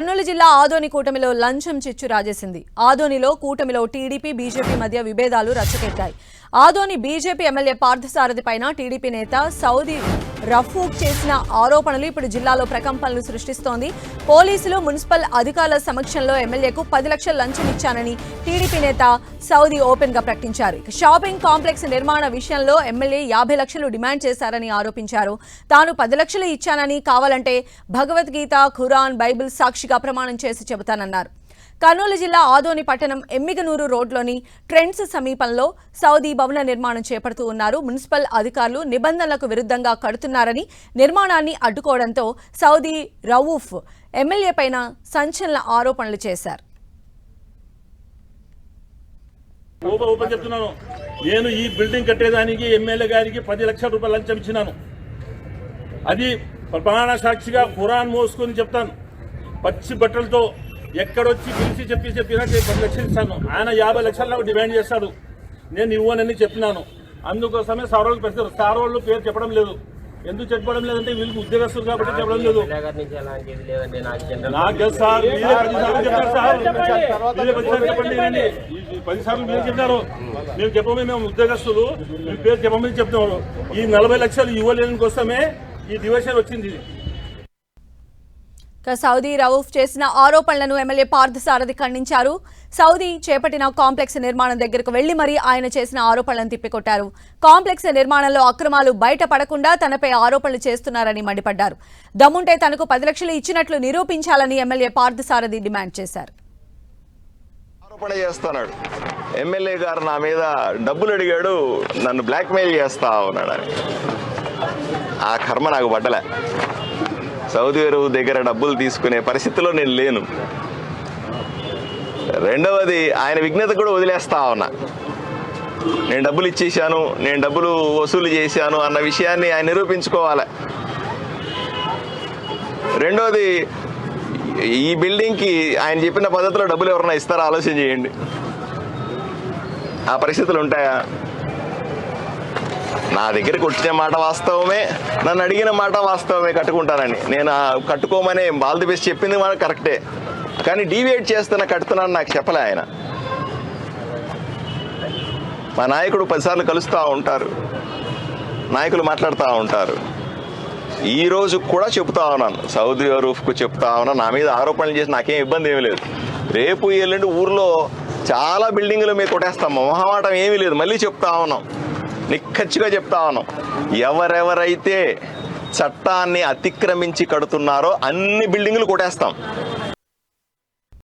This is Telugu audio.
కర్నూలు జిల్లా ఆదోని కూటమిలో లంచం చిచ్చు రాజేసింది. ఆదోనిలో కూటమిలో టీడీపీ బీజేపీ మధ్య విభేదాలు రచ్చకెక్కాయి. ఆదోని బీజేపీ ఎమ్మెల్యే పార్థసారథి పైన టీడీపీ నేత సౌదీ రఫూక్ చేసిన ఆరోపణలు ఇప్పుడు జిల్లాలో ప్రకంపనలు సృష్టిస్తోంది. పోలీసులు మున్సిపల్ అధికారుల సమక్షంలో ఎమ్మెల్యేకు 10 లక్షల లంచం ఇచ్చానని టీడీపీ నేత సౌదీ ఓపెన్ గా ప్రకటించారు. షాపింగ్ కాంప్లెక్స్ నిర్మాణ విషయంలో ఎమ్మెల్యే 50 లక్షలు డిమాండ్ చేశారని ఆరోపించారు. తాను 10 లక్షలు ఇచ్చానని, కావాలంటే భగవద్గీత, ఖురాన్, బైబిల్ సాక్షిగా ప్రమాణం చేసి చెబుతానన్నారు. కర్నూలు జిల్లా ఆదోని పట్టణం ఎమ్మిగనూరు రోడ్లోని ట్రెండ్స్ సమీపంలో సౌదీ భవన నిర్మాణం చేపడుతూ ఉన్నారు. మున్సిపల్ అధికారులు నిబంధనలకు విరుద్ధంగా కడుతున్నారని, నిర్మాణాన్ని అడ్డుకోవడంతో సౌదీ రవూఫ్ ఎమ్మెల్యే పైన సంచలన ఆరోపణలు చేశారు. నేను ఈ బిల్డింగ్ కట్టేదానికి ఎమ్మెల్యే గారికి 10 లక్షల రూపాయలు లంచం ఇచ్చినాను. అది ప్రమాణ సాక్షిగా ఖురాన్ మోసుకొని చెప్తాను. పచ్చి బట్టలతో ఎక్కడొచ్చి పిలిచి చెప్పినట్టు 10 లక్షలు ఇస్తాను. ఆయన 50 లక్షలు నాకు డిమాండ్ చేస్తాడు. నేను ఇవ్వనని చెప్పినాను. అందుకోసమే సార్ వాళ్ళు పెడతారు. సార్ వాళ్ళు పేరు చెప్పడం లేదు. ఎందుకు చెప్పడం లేదంటే వీళ్ళకి ఉద్యోగస్తులు కాబట్టి చెప్పడం లేదు. నాకు సార్ మీరే 10 సార్లు చెప్పారు. సార్ మీరే 10 సార్లు చెప్పండి. 10 సార్లు మీరు చెప్పినారు. మేము చెప్పమే, మేము ఉద్యోగస్తులు, మీ పేరు చెప్పమని చెప్తున్నారు. ఈ 40 లక్షలు ఇవ్వలేని కోసమే ఈ డివిజన్ వచ్చింది. సౌదీ రవూఫ్ చేసిన ఆరోపణలను ఎమ్మెల్యే పార్థసారథి ఖండించారు. సౌదీ చేపట్టిన కాంప్లెక్స్ నిర్మాణం దగ్గరకు వెళ్లి మరీ ఆయన చేసిన ఆరోపణలను తిప్పికొట్టారు. కాంప్లెక్స్ నిర్మాణంలో అక్రమాలు బయటపడకుండా తనపై ఆరోపణలు చేస్తున్నారని మండిపడ్డారు. దమ్ముంటే తనకు 10 లక్షలు ఇచ్చినట్లు నిరూపించాలని ఎమ్మెల్యే పార్థసారథి డిమాండ్ చేశారు. ఆరోపణ చేస్తున్నాడు. ఎమ్మెల్యే గారు నా మీద డబ్బులు అడిగాడు, నన్ను బ్లాక్మెయిల్ చేస్తా ఉన్నాడని. ఆ కర్మ నాకు పడ్డలే. సౌదీ అరేబియా దగ్గర డబ్బులు తీసుకునే పరిస్థితిలో నేను లేను. రెండవది, ఆయన విఘ్నత కూడా వదిలేస్తా ఉన్నా. నేను డబ్బులు ఇచ్చేసాను, నేను డబ్బులు వసూలు చేశాను అన్న విషయాన్ని ఆయన నిరూపించుకోవాలి. రెండవది, ఈ బిల్డింగ్కి ఆయన చెప్పిన పద్ధతిలో డబ్బులు ఎవరన్నా ఇస్తారా ఆలోచన చేయండి. ఆ పరిస్థితులు ఉంటాయా? నా దగ్గరికి వచ్చిన మాట వాస్తవమే, నన్ను అడిగిన మాట వాస్తవమే, కట్టుకుంటానని. నేను కట్టుకోమని ఆల్ ది బెస్ట్ చెప్పింది మాట కరెక్టే, కానీ డీవియేట్ చేస్తున్నా కడుతున్నాను నాకు చెప్పలే ఆయన. మా నాయకుడు 10 సార్లు కలుస్తూ ఉంటారు, నాయకులు మాట్లాడుతూ ఉంటారు. ఈరోజు కూడా చెప్తా ఉన్నాను, సౌదీ రూఫ్కు చెప్తా ఉన్నాను. నా మీద ఆరోపణలు చేసి నాకేం ఇబ్బంది ఏమీ లేదు. రేపు ఎల్లుండి ఊర్లో చాలా బిల్డింగులు మేము కొట్టేస్తాం. మొహమాటం ఏమీ లేదు. మళ్ళీ చెప్తా ఉన్నాం, నిక్కచ్చిగా చెప్తా ఉన్నాం. ఎవరెవరైతే చట్టాన్ని అతిక్రమించి కడుతున్నారో అన్ని బిల్డింగులు కొట్టేస్తాం.